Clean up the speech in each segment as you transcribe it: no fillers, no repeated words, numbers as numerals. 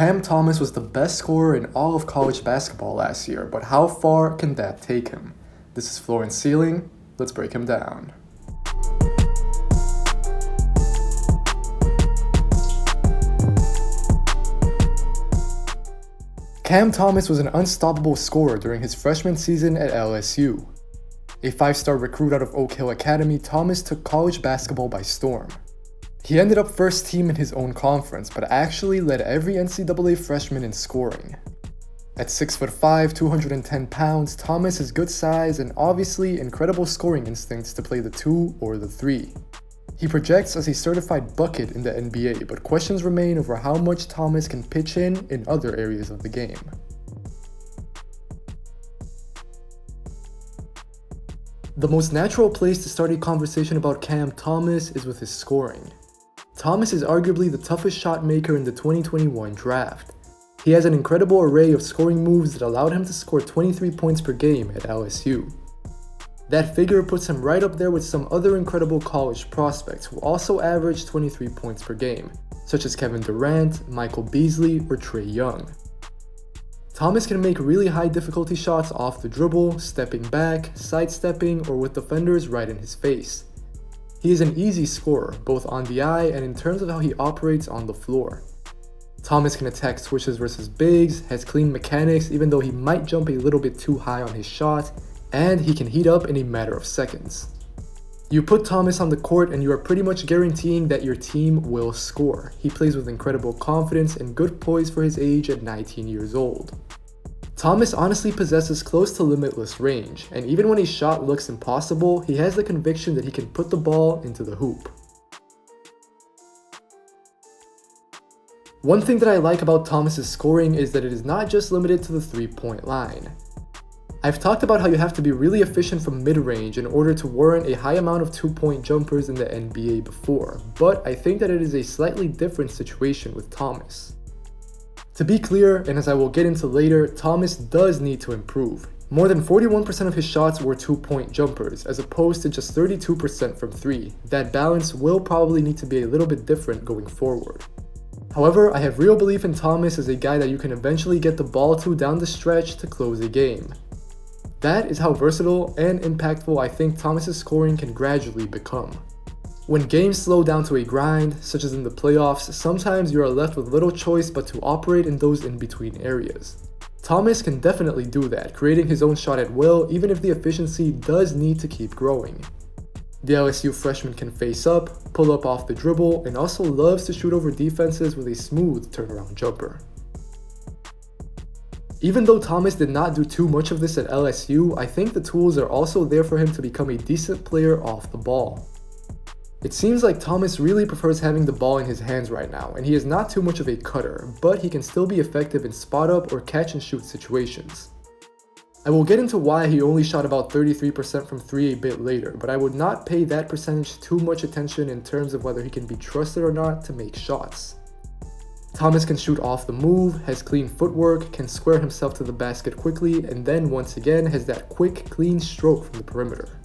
Cam Thomas was the best scorer in all of college basketball last year, but how far can that take him? This is Floor and Ceiling. Let's break him down. Cam Thomas was an unstoppable scorer during his freshman season at LSU. A 5-star recruit out of Oak Hill Academy, Thomas took college basketball by storm. He ended up first team in his own conference, but actually led every NCAA freshman in scoring. At 6'5", 210 pounds, Thomas has good size and obviously incredible scoring instincts to play the 2 or the 3. He projects as a certified bucket in the NBA, but questions remain over how much Thomas can pitch in other areas of the game. The most natural place to start a conversation about Cam Thomas is with his scoring. Thomas is arguably the toughest shot maker in the 2021 draft. He has an incredible array of scoring moves that allowed him to score 23 points per game at LSU. That figure puts him right up there with some other incredible college prospects who also averaged 23 points per game, such as Kevin Durant, Michael Beasley, or Trae Young. Thomas can make really high difficulty shots off the dribble, stepping back, sidestepping, or with defenders right in his face. He is an easy scorer, both on the eye and in terms of how he operates on the floor. Thomas can attack switches versus bigs, has clean mechanics even though he might jump a little bit too high on his shot, and he can heat up in a matter of seconds. You put Thomas on the court and you are pretty much guaranteeing that your team will score. He plays with incredible confidence and good poise for his age at 19 years old. Thomas honestly possesses close to limitless range, and even when a shot looks impossible, he has the conviction that he can put the ball into the hoop. One thing that I like about Thomas's scoring is that it is not just limited to the 3-point line. I've talked about how you have to be really efficient from mid-range in order to warrant a high amount of 2-point jumpers in the NBA before, but I think that it is a slightly different situation with Thomas. To be clear, and as I will get into later, Thomas does need to improve. More than 41% of his shots were 2-point jumpers, as opposed to just 32% from 3. That balance will probably need to be a little bit different going forward. However, I have real belief in Thomas as a guy that you can eventually get the ball to down the stretch to close a game. That is how versatile and impactful I think Thomas's scoring can gradually become. When games slow down to a grind, such as in the playoffs, sometimes you are left with little choice but to operate in those in-between areas. Thomas can definitely do that, creating his own shot at will even if the efficiency does need to keep growing. The LSU freshman can face up, pull up off the dribble, and also loves to shoot over defenses with a smooth turnaround jumper. Even though Thomas did not do too much of this at LSU, I think the tools are also there for him to become a decent player off the ball. It seems like Thomas really prefers having the ball in his hands right now, and he is not too much of a cutter, but he can still be effective in spot-up or catch-and-shoot situations. I will get into why he only shot about 33% from 3 a bit later, but I would not pay that percentage too much attention in terms of whether he can be trusted or not to make shots. Thomas can shoot off the move, has clean footwork, can square himself to the basket quickly, and then once again has that quick, clean stroke from the perimeter.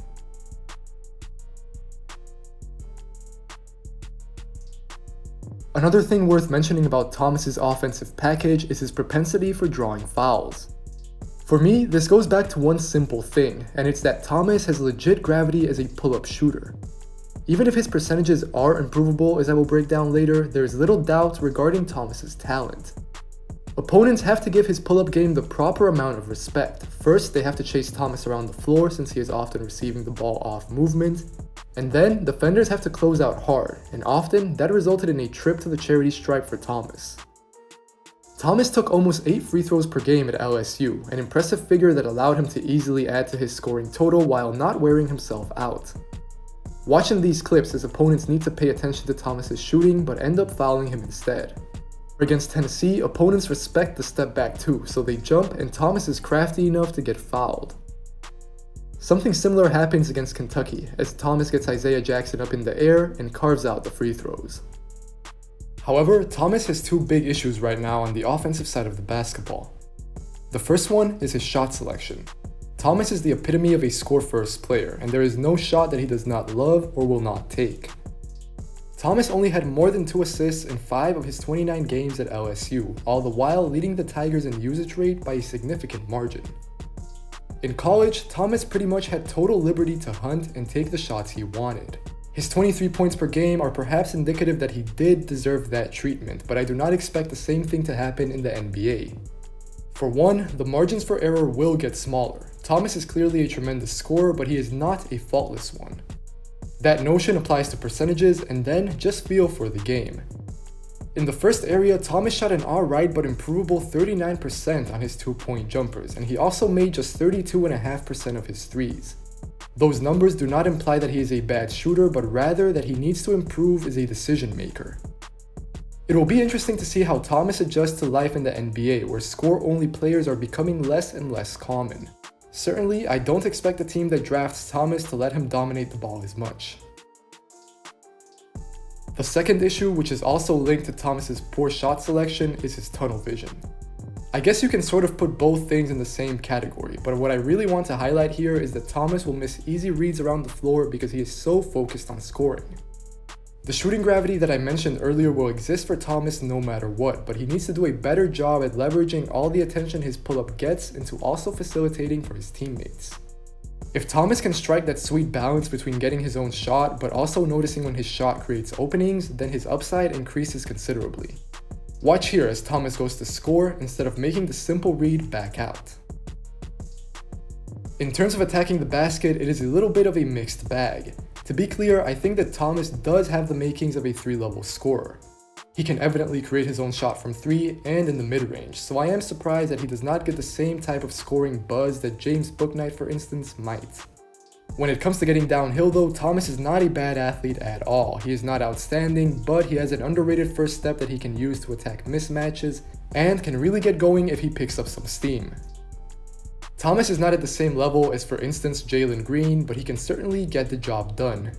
Another thing worth mentioning about Thomas's offensive package is his propensity for drawing fouls. For me, this goes back to one simple thing, and it's that Thomas has legit gravity as a pull-up shooter. Even if his percentages are improvable, as I will break down later, there is little doubt regarding Thomas's talent. Opponents have to give his pull-up game the proper amount of respect. First, they have to chase Thomas around the floor since he is often receiving the ball off movement. And then, defenders have to close out hard, and often that resulted in a trip to the charity stripe for Thomas. Thomas took almost 8 free throws per game at LSU, an impressive figure that allowed him to easily add to his scoring total while not wearing himself out. Watching these clips, his opponents need to pay attention to Thomas's shooting but end up fouling him instead. Against Tennessee, opponents respect the step back too, so they jump and Thomas is crafty enough to get fouled. Something similar happens against Kentucky, as Thomas gets Isaiah Jackson up in the air and carves out the free throws. However, Thomas has 2 big issues right now on the offensive side of the basketball. The first one is his shot selection. Thomas is the epitome of a score-first player, and there is no shot that he does not love or will not take. Thomas only had more than 2 assists in 5 of his 29 games at LSU, all the while leading the Tigers in usage rate by a significant margin. In college, Thomas pretty much had total liberty to hunt and take the shots he wanted. His 23 points per game are perhaps indicative that he did deserve that treatment, but I do not expect the same thing to happen in the NBA. For one, the margins for error will get smaller. Thomas is clearly a tremendous scorer, but he is not a faultless one. That notion applies to percentages, and then just feel for the game. In the first area, Thomas shot an alright but improvable 39% on his 2-point jumpers, and he also made just 32.5% of his threes. Those numbers do not imply that he is a bad shooter, but rather that he needs to improve as a decision maker. It will be interesting to see how Thomas adjusts to life in the NBA, where score-only players are becoming less and less common. Certainly, I don't expect the team that drafts Thomas to let him dominate the ball as much. The second issue, which is also linked to Thomas's poor shot selection, is his tunnel vision. I guess you can sort of put both things in the same category, but what I really want to highlight here is that Thomas will miss easy reads around the floor because he is so focused on scoring. The shooting gravity that I mentioned earlier will exist for Thomas no matter what, but he needs to do a better job at leveraging all the attention his pull-up gets into also facilitating for his teammates. If Thomas can strike that sweet balance between getting his own shot but also noticing when his shot creates openings, then his upside increases considerably. Watch here as Thomas goes to score instead of making the simple read back out. In terms of attacking the basket, it is a little bit of a mixed bag. To be clear, I think that Thomas does have the makings of a 3-level scorer. He can evidently create his own shot from 3 and in the mid-range, so I am surprised that he does not get the same type of scoring buzz that James Bouknight, for instance, might. When it comes to getting downhill though, Thomas is not a bad athlete at all. He is not outstanding, but he has an underrated first step that he can use to attack mismatches and can really get going if he picks up some steam. Thomas is not at the same level as, for instance, Jalen Green, but he can certainly get the job done.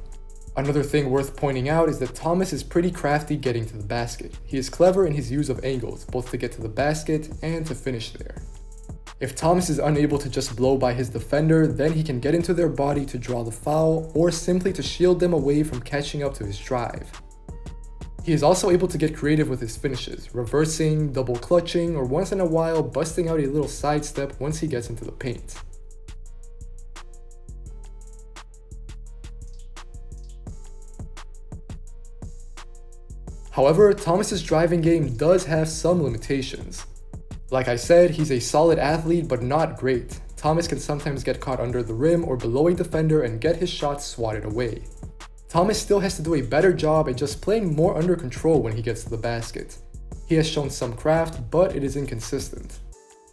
Another thing worth pointing out is that Thomas is pretty crafty getting to the basket. He is clever in his use of angles, both to get to the basket and to finish there. If Thomas is unable to just blow by his defender, then he can get into their body to draw the foul or simply to shield them away from catching up to his drive. He is also able to get creative with his finishes, reversing, double clutching, or once in a while busting out a little sidestep once he gets into the paint. However, Thomas's driving game does have some limitations. Like I said, he's a solid athlete but not great. Thomas can sometimes get caught under the rim or below a defender and get his shots swatted away. Thomas still has to do a better job at just playing more under control when he gets to the basket. He has shown some craft, but it is inconsistent.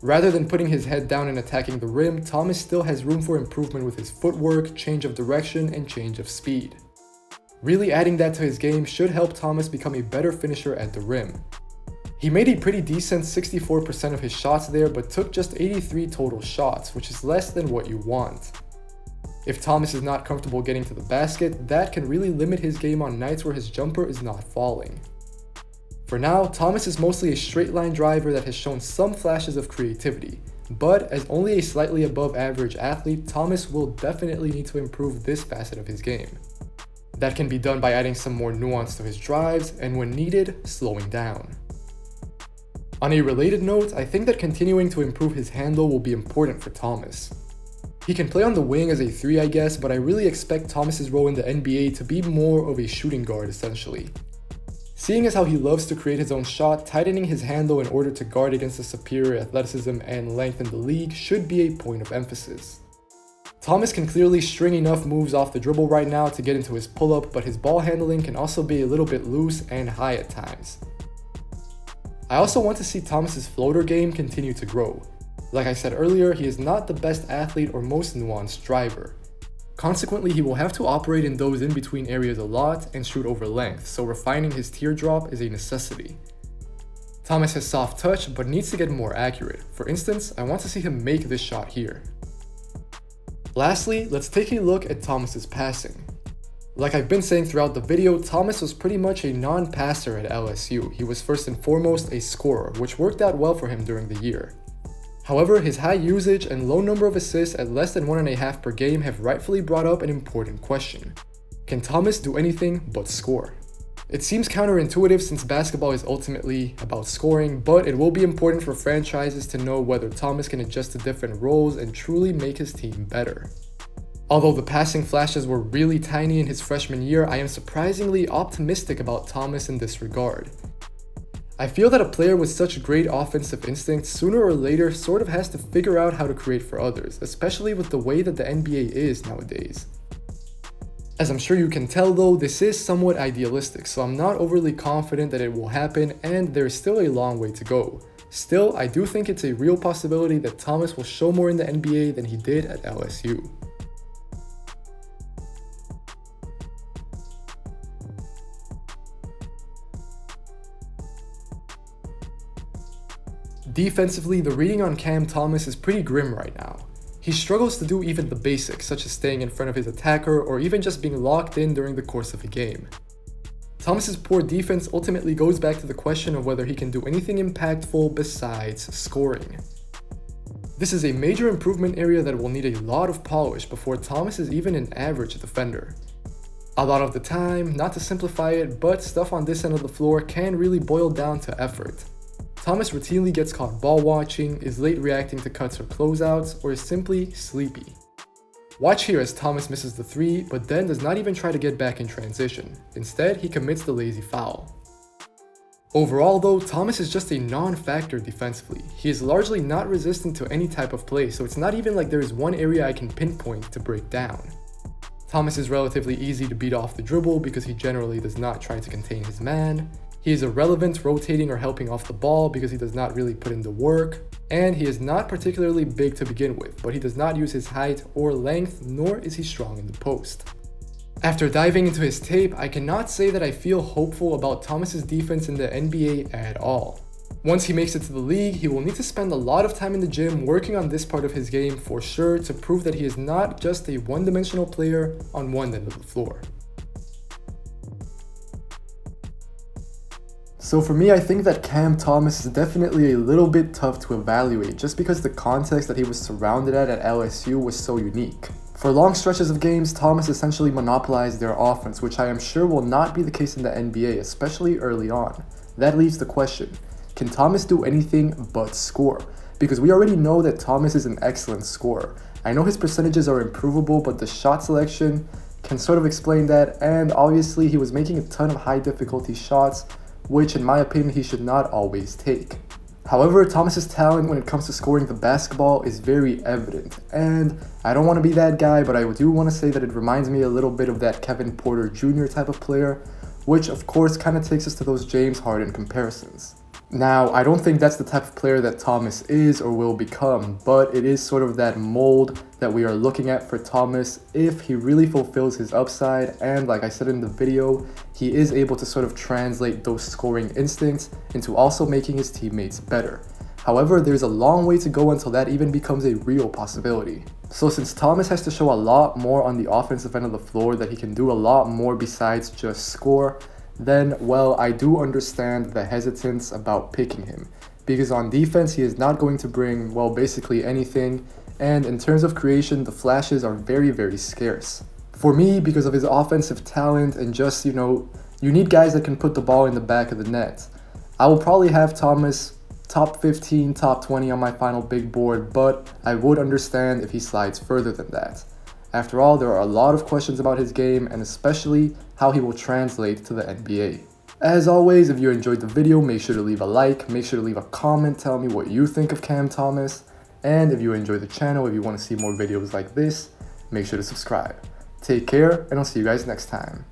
Rather than putting his head down and attacking the rim, Thomas still has room for improvement with his footwork, change of direction, and change of speed. Really adding that to his game should help Thomas become a better finisher at the rim. He made a pretty decent 64% of his shots there, but took just 83 total shots, which is less than what you want. If Thomas is not comfortable getting to the basket, that can really limit his game on nights where his jumper is not falling. For now, Thomas is mostly a straight line driver that has shown some flashes of creativity, but as only a slightly above average athlete, Thomas will definitely need to improve this facet of his game. That can be done by adding some more nuance to his drives, and when needed, slowing down. On a related note, I think that continuing to improve his handle will be important for Thomas. He can play on the wing as a 3, I guess, but I really expect Thomas's role in the NBA to be more of a shooting guard essentially. Seeing as how he loves to create his own shot, tightening his handle in order to guard against the superior athleticism and length in the league should be a point of emphasis. Thomas can clearly string enough moves off the dribble right now to get into his pull-up, but his ball handling can also be a little bit loose and high at times. I also want to see Thomas's floater game continue to grow. Like I said earlier, he is not the best athlete or most nuanced driver. Consequently, he will have to operate in those in-between areas a lot and shoot over length, so refining his teardrop is a necessity. Thomas has soft touch, but needs to get more accurate. For instance, I want to see him make this shot here. Lastly, let's take a look at Thomas's passing. Like I've been saying throughout the video, Thomas was pretty much a non-passer at LSU. He was first and foremost a scorer, which worked out well for him during the year. However, his high usage and low number of assists at less than 1.5 per game have rightfully brought up an important question. Can Thomas do anything but score? It seems counterintuitive since basketball is ultimately about scoring, but it will be important for franchises to know whether Thomas can adjust to different roles and truly make his team better. Although the passing flashes were really tiny in his freshman year, I am surprisingly optimistic about Thomas in this regard. I feel that a player with such great offensive instincts sooner or later sort of has to figure out how to create for others, especially with the way that the NBA is nowadays. As I'm sure you can tell though, this is somewhat idealistic, so I'm not overly confident that it will happen and there is still a long way to go. Still, I do think it's a real possibility that Thomas will show more in the NBA than he did at LSU. Defensively, the reading on Cam Thomas is pretty grim right now. He struggles to do even the basics, such as staying in front of his attacker or even just being locked in during the course of a game. Thomas's poor defense ultimately goes back to the question of whether he can do anything impactful besides scoring. This is a major improvement area that will need a lot of polish before Thomas is even an average defender. A lot of the time, not to simplify it, but stuff on this end of the floor can really boil down to effort. Thomas routinely gets caught ball watching, is late reacting to cuts or closeouts, or is simply sleepy. Watch here as Thomas misses the three, but then does not even try to get back in transition. Instead, he commits the lazy foul. Overall though, Thomas is just a non-factor defensively. He is largely not resistant to any type of play, so it's not even like there is one area I can pinpoint to break down. Thomas is relatively easy to beat off the dribble because he generally does not try to contain his man. He is irrelevant rotating or helping off the ball because he does not really put in the work, and he is not particularly big to begin with, but he does not use his height or length, nor is he strong in the post. After diving into his tape, I cannot say that I feel hopeful about Thomas's defense in the NBA at all. Once he makes it to the league, he will need to spend a lot of time in the gym working on this part of his game for sure to prove that he is not just a one-dimensional player on one end of the floor. So for me, I think that Cam Thomas is definitely a little bit tough to evaluate just because the context that he was surrounded at LSU was so unique. For long stretches of games, Thomas essentially monopolized their offense, which I am sure will not be the case in the NBA, especially early on. That leaves the question, can Thomas do anything but score? Because we already know that Thomas is an excellent scorer. I know his percentages are improvable, but the shot selection can sort of explain that, and obviously he was making a ton of high difficulty shots, which in my opinion he should not always take. However, Thomas's talent when it comes to scoring the basketball is very evident, and I don't want to be that guy, but I do want to say that it reminds me a little bit of that Kevin Porter Jr. type of player, which of course kind of takes us to those James Harden comparisons. Now, I don't think that's the type of player that Thomas is or will become, but it is sort of that mold that we are looking at for Thomas if he really fulfills his upside, and like I said in the video, he is able to sort of translate those scoring instincts into also making his teammates better. However, there's a long way to go until that even becomes a real possibility. So since Thomas has to show a lot more on the offensive end of the floor, that he can do a lot more besides just score, then, well, I do understand the hesitance about picking him, because on defense he is not going to bring, well, basically anything, and in terms of creation, the flashes are very, very scarce. For me, because of his offensive talent and just, you need guys that can put the ball in the back of the net. I will probably have Thomas top 15, top 20 on my final big board, but I would understand if he slides further than that. After all, there are a lot of questions about his game and especially how he will translate to the NBA. As always, if you enjoyed the video, make sure to leave a like, make sure to leave a comment, tell me what you think of Cam Thomas, and if you enjoy the channel, if you want to see more videos like this, make sure to subscribe. Take care, and I'll see you guys next time.